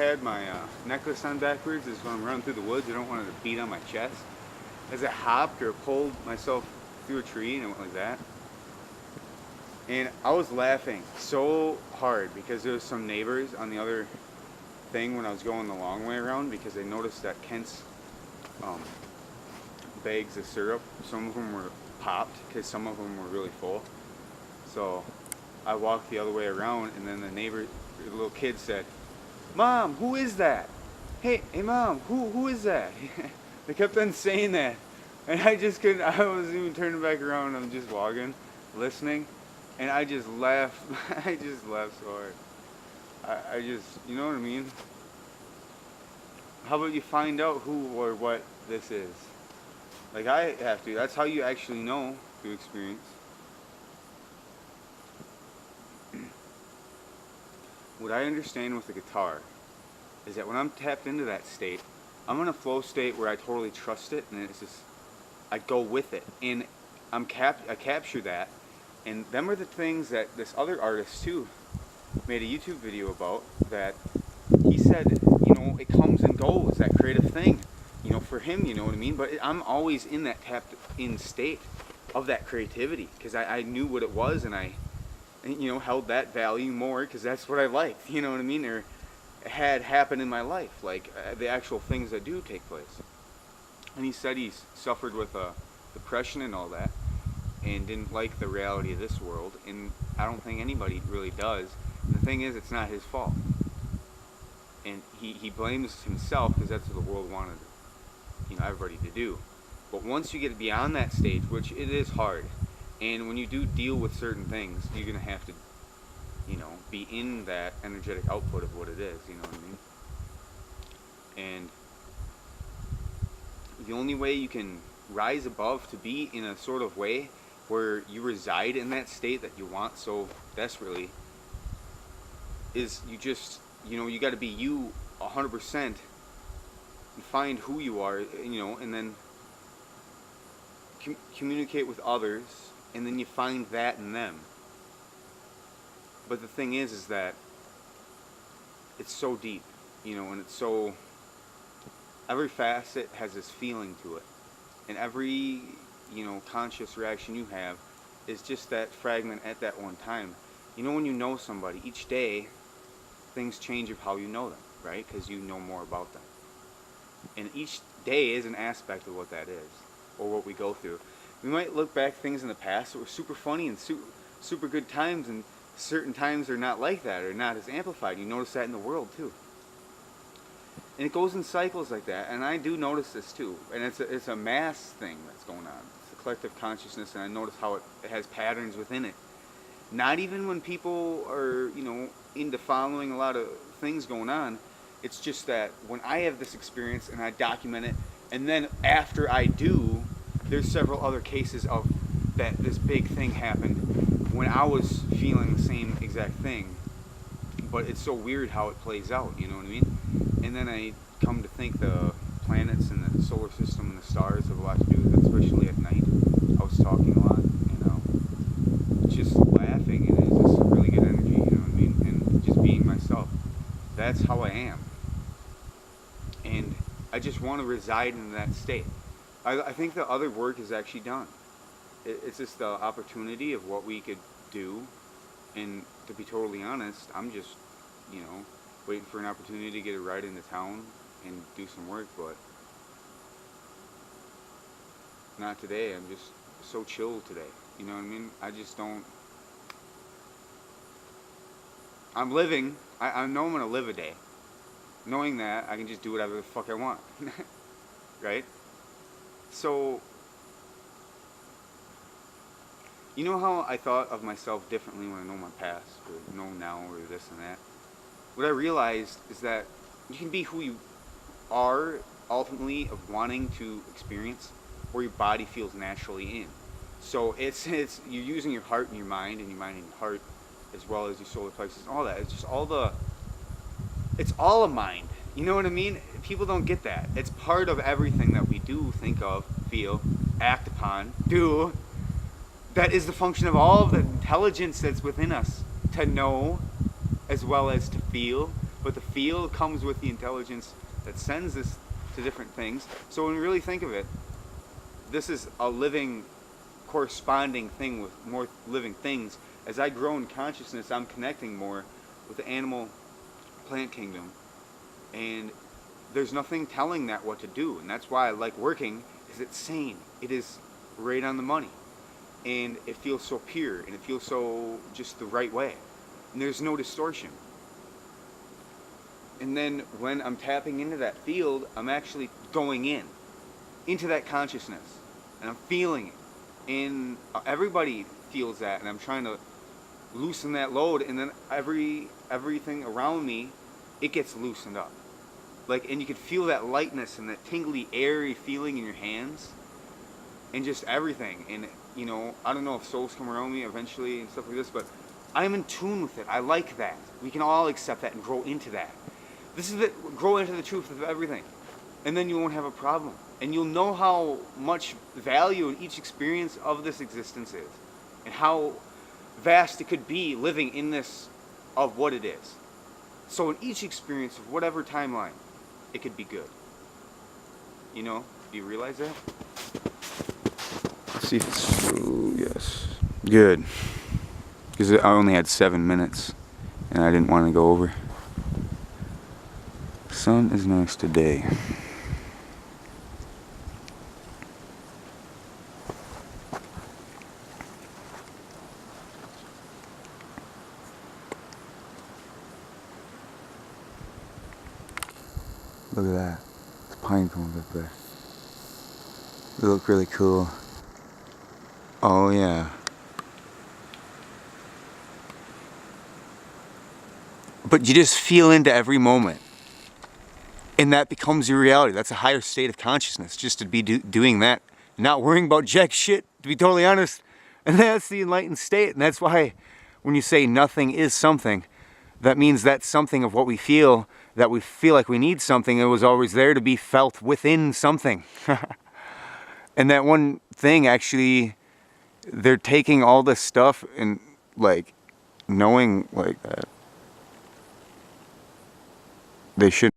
had my necklace on backwards is when I'm running through the woods. I don't want it to beat on my chest. As I hopped or pulled myself through a tree and it went like that. And I was laughing so hard because there was some neighbors on the other thing when I was going the long way around, because they noticed that Kent's bags of syrup, some of them were popped because some of them were really full. So I walked the other way around, and then the little kid said, "Mom, who is that? Hey, Mom, who is that?" They kept on saying that, and I just couldn't. I wasn't even turning back around. I'm just walking, listening, and I just laughed. I just laughed so hard. I just, you know what I mean? How about you find out who or what this is? Like I have to. That's how you actually know through experience. What I understand with the guitar is that when I'm tapped into that state, I'm in a flow state where I totally trust it, and it's just, I go with it, and I capture that, and them are the things that this other artist too made a YouTube video about, that he said, you know, it comes and goes, that creative thing, you know, for him, you know what I mean, but I'm always in that tapped in state of that creativity, because I knew what it was, and I, you know, held that value more because that's what I liked, you know what I mean, or had happened in my life, like the actual things that do take place. And he said he's suffered with depression and all that, and didn't like the reality of this world, and I don't think anybody really does. And the thing is, it's not his fault, and he blames himself because that's what the world wanted, you know, everybody to do. But once you get beyond that stage, which it is hard, and when you do deal with certain things, you're going to have to, you know, be in that energetic output of what it is, you know what I mean? And the only way you can rise above to be in a sort of way where you reside in that state that you want so desperately is you just, you know, you got to be you 100% and find who you are, you know, and then communicate with others, and then you find that in them. But the thing is that it's so deep, you know, and it's so, every facet has this feeling to it, and every, you know, conscious reaction you have is just that fragment at that one time. You know, when you know somebody, each day things change of how you know them, right? Because you know more about them, and each day is an aspect of what that is, or what we go through. We might look back things in the past that were super funny and super good times, and certain times are not like that, or not as amplified. You notice that in the world too, and it goes in cycles like that. And I do notice this too, and it's a mass thing that's going on. It's a collective consciousness, and I notice how it has patterns within it. Not even when people are, you know, into following a lot of things going on. It's just that when I have this experience and I document it, and then after I do, there's several other cases of that this big thing happened when I was feeling the same exact thing. But it's so weird how it plays out, you know what I mean? And then I come to think the planets and the solar system and the stars have a lot to do with it, especially at night. I was talking a lot, you know, just laughing, and it's just really good energy, you know what I mean? And just being myself. That's how I am. And I just want to reside in that state. I think the other work is actually done. It's just the opportunity of what we could do, and to be totally honest, I'm just, you know, waiting for an opportunity to get a ride into town and do some work, but not today. I'm just so chill today, you know what I mean? I just don't, I'm living, I know I'm going to live a day, knowing that I can just do whatever the fuck I want, right? So, you know how I thought of myself differently when I know my past, or know now, or this and that? What I realized is that you can be who you are, ultimately, of wanting to experience, or your body feels naturally in. So it's you're using your heart and your mind, and your mind and your heart, as well as your solar plexus and all that. It's just it's all a mind. You know what I mean? People don't get that. It's part of everything that we do, think of, feel, act upon, do. That is the function of all of the intelligence that's within us, to know as well as to feel. but the field comes with the intelligence that sends this to different things. So when you really think of it, this is a living, corresponding thing with more living things. As I grow in consciousness, I'm connecting more with the animal plant kingdom, and there's nothing telling that what to do. And that's why I like working, because it's sane. It is right on the money, and it feels so pure, and it feels so just the right way, and there's no distortion. And then when I'm tapping into that field, I'm actually going into that consciousness, and I'm feeling it. And everybody feels that, and I'm trying to loosen that load, and then everything around me, it gets loosened up. Like, and you can feel that lightness and that tingly, airy feeling in your hands, and just everything. And you know, I don't know if souls come around me eventually and stuff like this, but I'm in tune with it. I like that. We can all accept that and grow into that. This is it. Grow into the truth of everything, and then you won't have a problem. And you'll know how much value in each experience of this existence is, and how vast it could be living in this of what it is. So in each experience of whatever timeline, it could be good. You know, do you realize that? Let's see if it's true. Yes. Good. Because I only had 7 minutes, and I didn't want to go over. Sun is nice today. Look at that. It's pine cones up there. They look really cool. Oh yeah. But you just feel into every moment. And that becomes your reality. That's a higher state of consciousness, just to be doing that. Not worrying about jack shit, to be totally honest. And that's the enlightened state. And that's why when you say nothing is something, that means that something of what we feel, that we feel like we need something, it was always there to be felt within something. And that one thing, actually, they're taking all this stuff and, like, knowing, like, that they should